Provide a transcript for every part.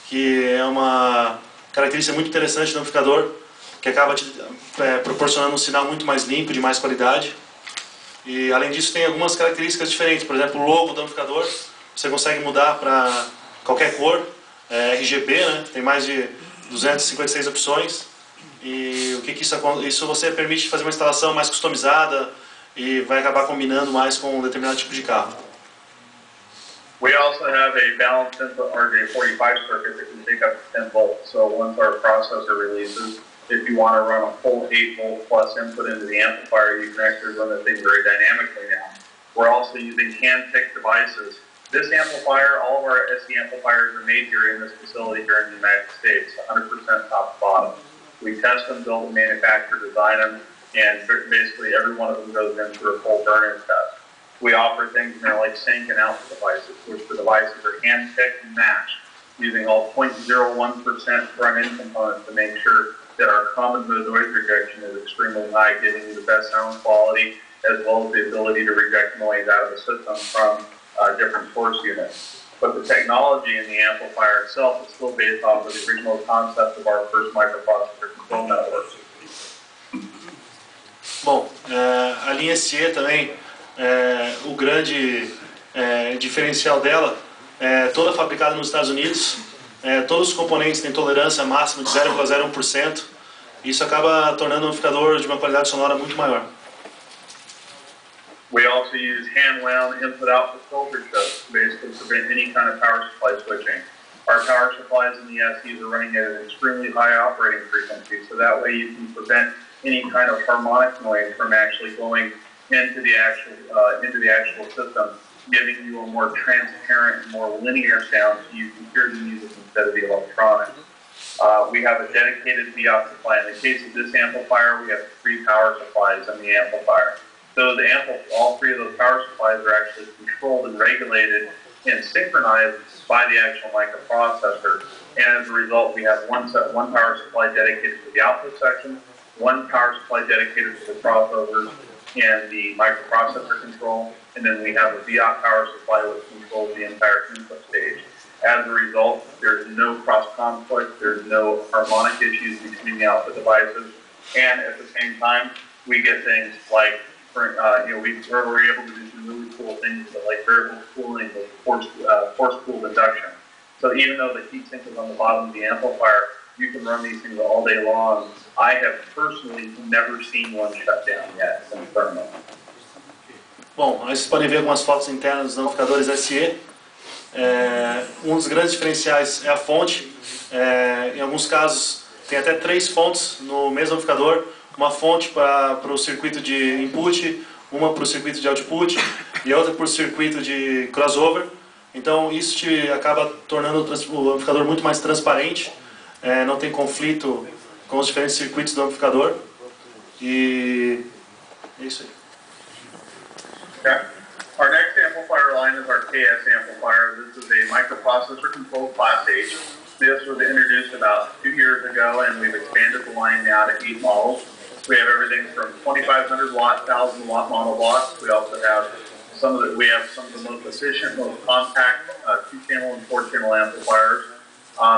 que é uma característica muito interessante do amplificador, que acaba proporcionando um sinal muito mais limpo, de mais qualidade. E além disso tem algumas características diferentes, por exemplo, o logo do amplificador, você consegue mudar para qualquer cor, RGB, né? Tem mais de 256 opções. E o que isso você permite fazer uma instalação mais customizada e vai acabar combinando mais com um determinado tipo de carro. We also have a balanced input RJ45 circuit that can take up to 10 volts. So once our processor releases, if you want to run a full 8 volt plus input into the amplifier, you can actually run the thing very dynamically now. We're also using hand-picked devices. This amplifier, all of our SE amplifiers are made here in this facility here in the United States, 100% top to bottom. We test them, build them, manufacture, design them, and basically every one of them goes in through a full burn-in test. We offer things in there like sync and output devices, which the devices are hand-picked and matched, using all 0.01% front-end components to make sure that our common mode noise rejection is extremely high, giving you the best sound quality, as well as the ability to reject noise out of the system from different source units. But the technology in the amplifier itself is still based off of the original concept of our first microprocessor control network. Bom, a linha SE também, o grande diferencial dela é toda fabricada nos Estados Unidos. Todos os componentes têm tolerância máxima de 0,01%. Isso acaba tornando o amplificador de uma qualidade sonora muito maior. We also use hand-wound input-output filter chips to basically prevent any kind of power supply switching. Our power supplies in the SEs are running at an extremely high operating frequency, so that way you can prevent any kind of harmonic noise from actually going into the actual system, giving you a more transparent, more linear sound so you can hear the music instead of the electronics. We have a dedicated Viop supply. In the case of this amplifier, we have 3 power supplies in the amplifier. So all 3 of those power supplies are actually controlled and regulated and synchronized by the actual microprocessor. And as a result, we have one power supply dedicated to the output section, 1 power supply dedicated to the crossovers and the microprocessor control, and then we have a Viop power supply which controls the entire input stage. As a result, there's no cross-conflict, there's no harmonic issues between the output devices, and at the same time, we get things like, we're able to do some really cool things like variable cooling with force-cooled induction. So even though the heatsink is on the bottom of the amplifier, you can run these things all day long. I have personally never seen one shut down yet since thermal. Bom, aí vocês podem ver algumas fotos internas dos amplificadores SE. Um dos grandes diferenciais é a fonte. Em alguns casos tem até 3 fontes no mesmo amplificador. Uma fonte para o circuito de input, uma para o circuito de output e outra para o circuito de crossover. Então isso acaba tornando o amplificador muito mais transparente, não tem conflito com os diferentes circuitos do amplificador e é isso aí. Okay. Our next amplifier line is our KS amplifier. This is a microprocessor controlled class H. This was introduced about 2 years ago and we've expanded the line now to 8 models. We have everything from 2,500 watt, 1,000 watt monoblocks. We also have some of the most efficient, most compact 2-channel and 4-channel amplifiers.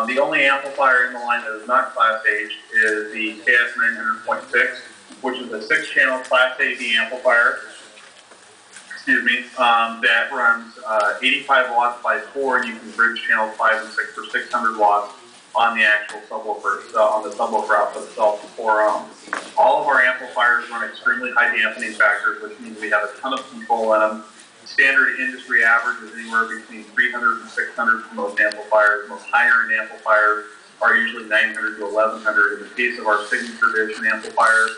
The only amplifier in the line that is not Class H is the KS900.6, which is a 6-channel Class AV amplifier. That runs 85 watts by 4, and you can bridge channels 5 and 6 for 600 watts on the actual subwoofer, on the subwoofer output itself, 4 ohms. All of our amplifiers run extremely high dampening factors, which means we have a ton of control in them. Standard industry average is anywhere between 300 and 600 for most amplifiers. Most higher-end amplifiers are usually 900 to 1100. In the case of our signature edition amplifiers,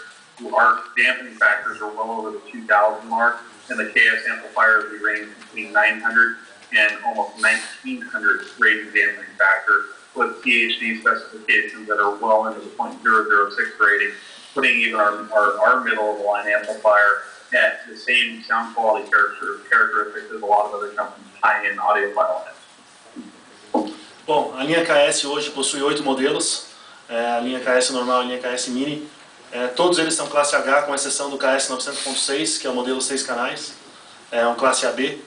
our dampening factors are well over the 2000 mark. In the KS amplifiers, we range between 900 and almost 1900 rating dampening factor, with PhD specifications that are well into the 0.006 rating, putting even our middle-of-the-line amplifier at the same sound quality characteristics as a lot of other companies' high-end audiophile heads. Bom, a linha KS hoje possui 8 modelos, a linha KS normal e a linha KS Mini. Todos eles são classe H, com exceção do KS 900.6, que é o modelo 6 canais, é um classe AB.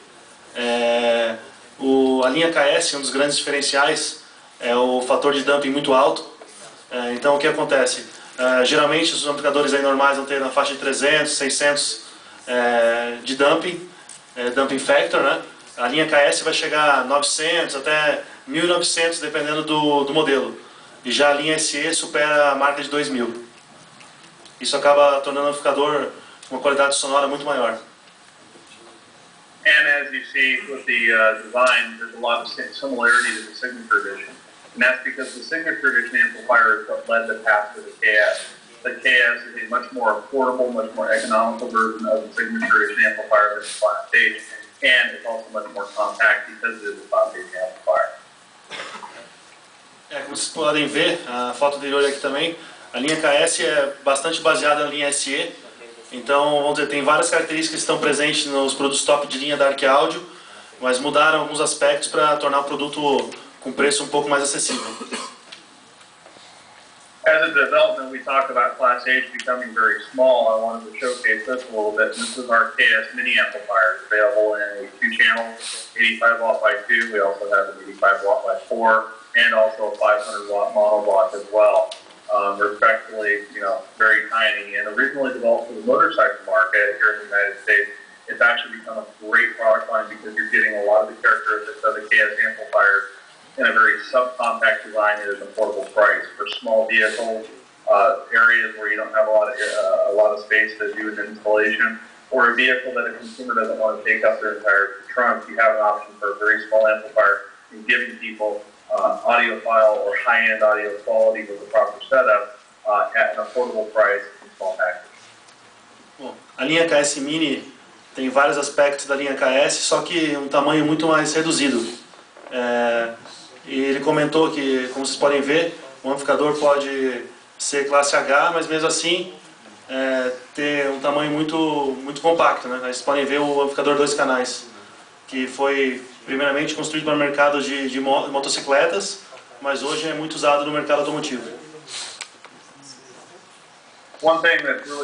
A linha KS, um dos grandes diferenciais, é o fator de dumping muito alto. Então o que acontece? Geralmente os amplificadores aí normais vão ter na faixa de 300, 600 de dumping, dumping factor, né? A linha KS vai chegar a 900 até 1900 dependendo do modelo. E já a linha SE supera a marca de 2000. Isso acaba tornando o amplificador com uma qualidade sonora muito maior. And as you see with the design, there's a lot of similarity to the Signature Edition. And that's because the Signature Edition amplifier is what led the path to the KS. The KS is a much more affordable, much more economical version of the Signature Edition amplifier than the flat stage. And it's also much more compact because it is a flat stage amplifier. Como vocês podem ver, a foto anterior aqui também, a linha KS é bastante baseada na linha SE. Então, vamos dizer, tem várias características que estão presentes nos produtos top de linha da Arc Audio, mas mudaram alguns aspectos para tornar o produto com preço um pouco mais acessível. As a development, we talked about Class H becoming very small. I wanted to showcase this a little bit. This is our KS mini amplifier, available in a 2-channel 85 watt by 2. We also have an 85 watt by 4, and also a 500 watt monoblock as well. Respectfully, very tiny, and originally developed for the motorcycle market here in the United States. It's actually become a great product line because you're getting a lot of the characteristics of the KS amplifiers in a very subcompact design at an affordable price for small vehicles, areas where you don't have a lot of space to do an installation, or a vehicle that a consumer doesn't want to take up their entire trunk. You have an option for a very small amplifier in giving people audiophile or high-end audio quality with the proper setup at an affordable price in small package. Bom, a linha KS Mini tem vários aspectos da linha KS, só que um tamanho muito mais reduzido. E ele comentou que, como vocês podem ver, o amplificador pode ser classe H, mas mesmo assim ter um tamanho muito compacto, né? Vocês podem ver o amplificador 2 canais, que foi primeiramente construído para o mercado de motocicletas, mas hoje é muito usado no mercado automotivo. One thing that's really